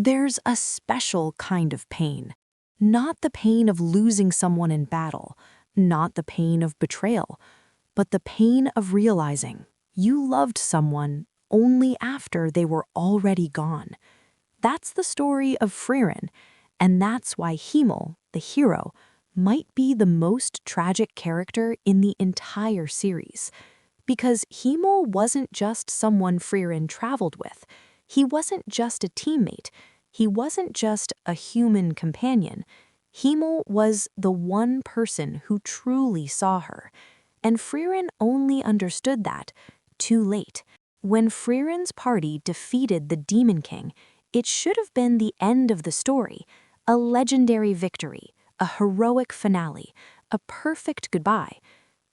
There's a special kind of pain. Not the pain of losing someone in battle, not the pain of betrayal, but the pain of realizing you loved someone only after they were already gone. That's the story of Frieren, and that's why Himmel, the hero, might be the most tragic character in the entire series. Because Himmel wasn't just someone Frieren traveled with. He wasn't just a teammate. He wasn't just a human companion. Himmel was the one person who truly saw her. And Frieren only understood that too late. When Frieren's party defeated the Demon King, it should have been the end of the story, a legendary victory, a heroic finale, a perfect goodbye.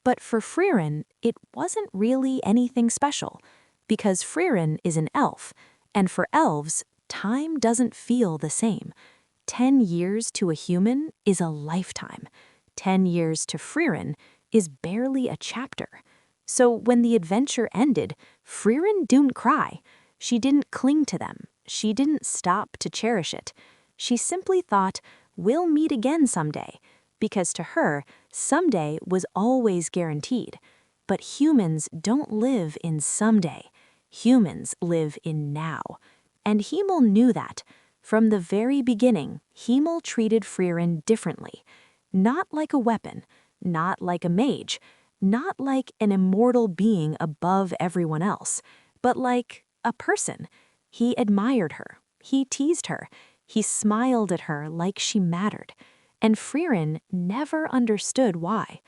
But for Frieren, it wasn't really anything special, because Frieren is an elf, and for elves, time doesn't feel the same. 10 years to a human is a lifetime. 10 years to Frieren is barely a chapter. So when the adventure ended, Frieren didn't cry. She didn't cling to them. She didn't stop to cherish it. She simply thought, we'll meet again someday, because to her, someday was always guaranteed. But humans don't live in someday. Humans live in now. And Himmel knew that. From the very beginning, Himmel treated Frieren differently. Not like a weapon, not like a mage, not like an immortal being above everyone else, but like a person. He admired her. He teased her. He smiled at her like she mattered. And Frieren never understood why.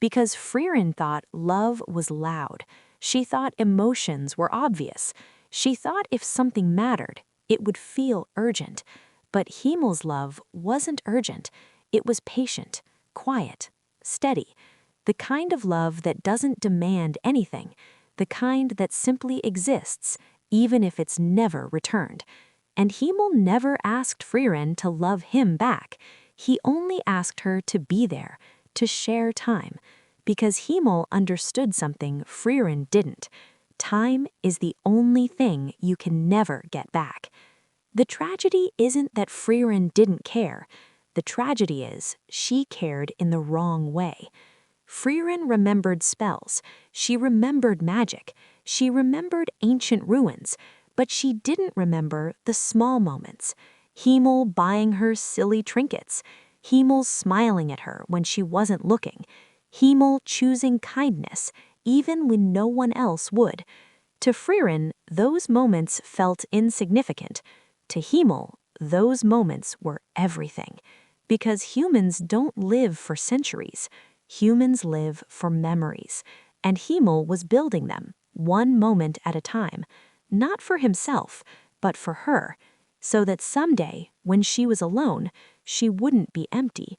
Because Frieren thought love was loud. She thought emotions were obvious. She thought if something mattered, it would feel urgent. But Himmel's love wasn't urgent. It was patient, quiet, steady. The kind of love that doesn't demand anything. The kind that simply exists, even if it's never returned. And Himmel never asked Frieren to love him back. He only asked her to be there, to share time. Because Himmel understood something Frieren didn't. Time is the only thing you can never get back. The tragedy isn't that Frieren didn't care. The tragedy is she cared in the wrong way. Frieren remembered spells. She remembered magic. She remembered ancient ruins. But she didn't remember the small moments. Himmel buying her silly trinkets. Himmel smiling at her when she wasn't looking. Himmel choosing kindness, even when no one else would. To Frieren, those moments felt insignificant. To Himmel, those moments were everything. Because humans don't live for centuries. Humans live for memories. And Himmel was building them, one moment at a time. Not for himself, but for her. So that someday, when she was alone, she wouldn't be empty.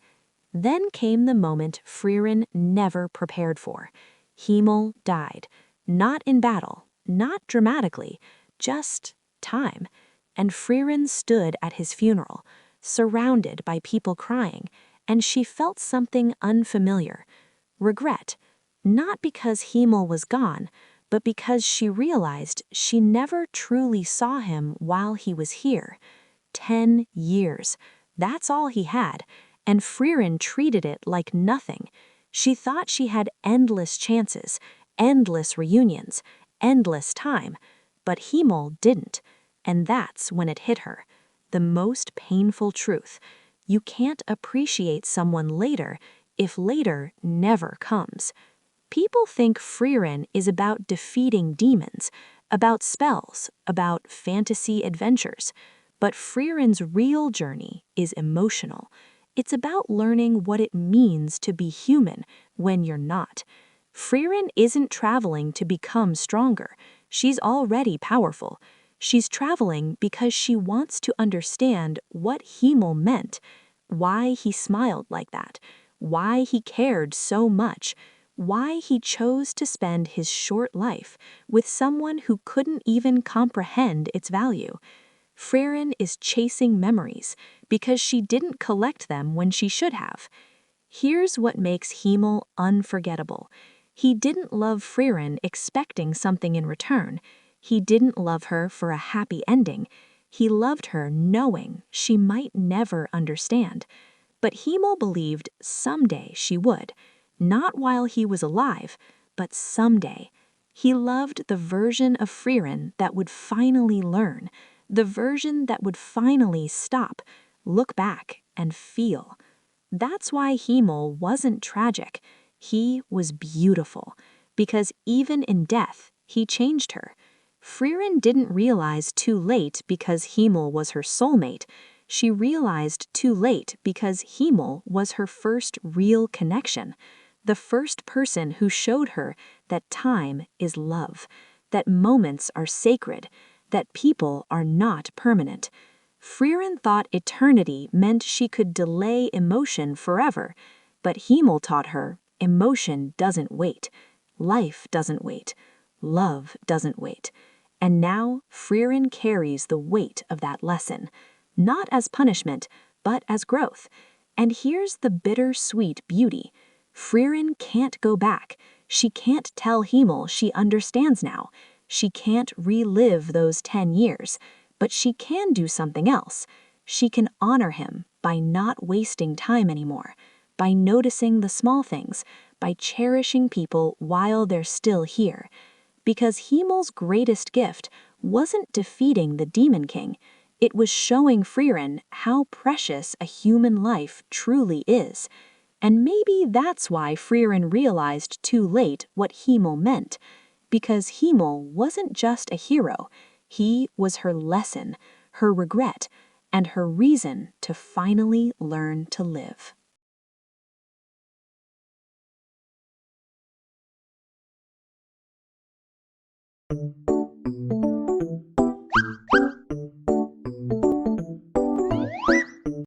Then came the moment Frieren never prepared for. Himmel died. Not in battle, not dramatically, just time. And Frieren stood at his funeral, surrounded by people crying, and she felt something unfamiliar. Regret. Not because Himmel was gone, but because she realized she never truly saw him while he was here. 10 years. That's all he had. And Frieren treated it like nothing. She thought she had endless chances, endless reunions, endless time. But Himmel didn't. And that's when it hit her. The most painful truth. You can't appreciate someone later if later never comes. People think Frieren is about defeating demons, about spells, about fantasy adventures. But Frieren's real journey is emotional. It's about learning what it means to be human when you're not. Frieren isn't traveling to become stronger. She's already powerful. She's traveling because she wants to understand what Himmel meant, why he smiled like that, why he cared so much, why he chose to spend his short life with someone who couldn't even comprehend its value. Frieren is chasing memories because she didn't collect them when she should have. Here's what makes Himmel unforgettable. He didn't love Frieren expecting something in return. He didn't love her for a happy ending. He loved her knowing she might never understand. But Himmel believed someday she would. Not while he was alive, but someday. He loved the version of Frieren that would finally learn, the version that would finally stop, look back, and feel. That's why Himmel wasn't tragic. He was beautiful, because even in death, he changed her. Frieren didn't realize too late because Himmel was her soulmate. She realized too late because Himmel was her first real connection, the first person who showed her that time is love, that moments are sacred, that people are not permanent. Frieren thought eternity meant she could delay emotion forever, but Himmel taught her emotion doesn't wait, life doesn't wait, love doesn't wait. And now Frieren carries the weight of that lesson, not as punishment, but as growth. And here's the bittersweet beauty. Frieren can't go back. She can't tell Himmel she understands now. She can't relive those 10 years. But she can do something else. She can honor him by not wasting time anymore, by noticing the small things, by cherishing people while they're still here. Because Himmel's greatest gift wasn't defeating the Demon King, it was showing Frieren how precious a human life truly is. And maybe that's why Frieren realized too late what Himmel meant. Because Himmel wasn't just a hero, he was her lesson, her regret, and her reason to finally learn to live.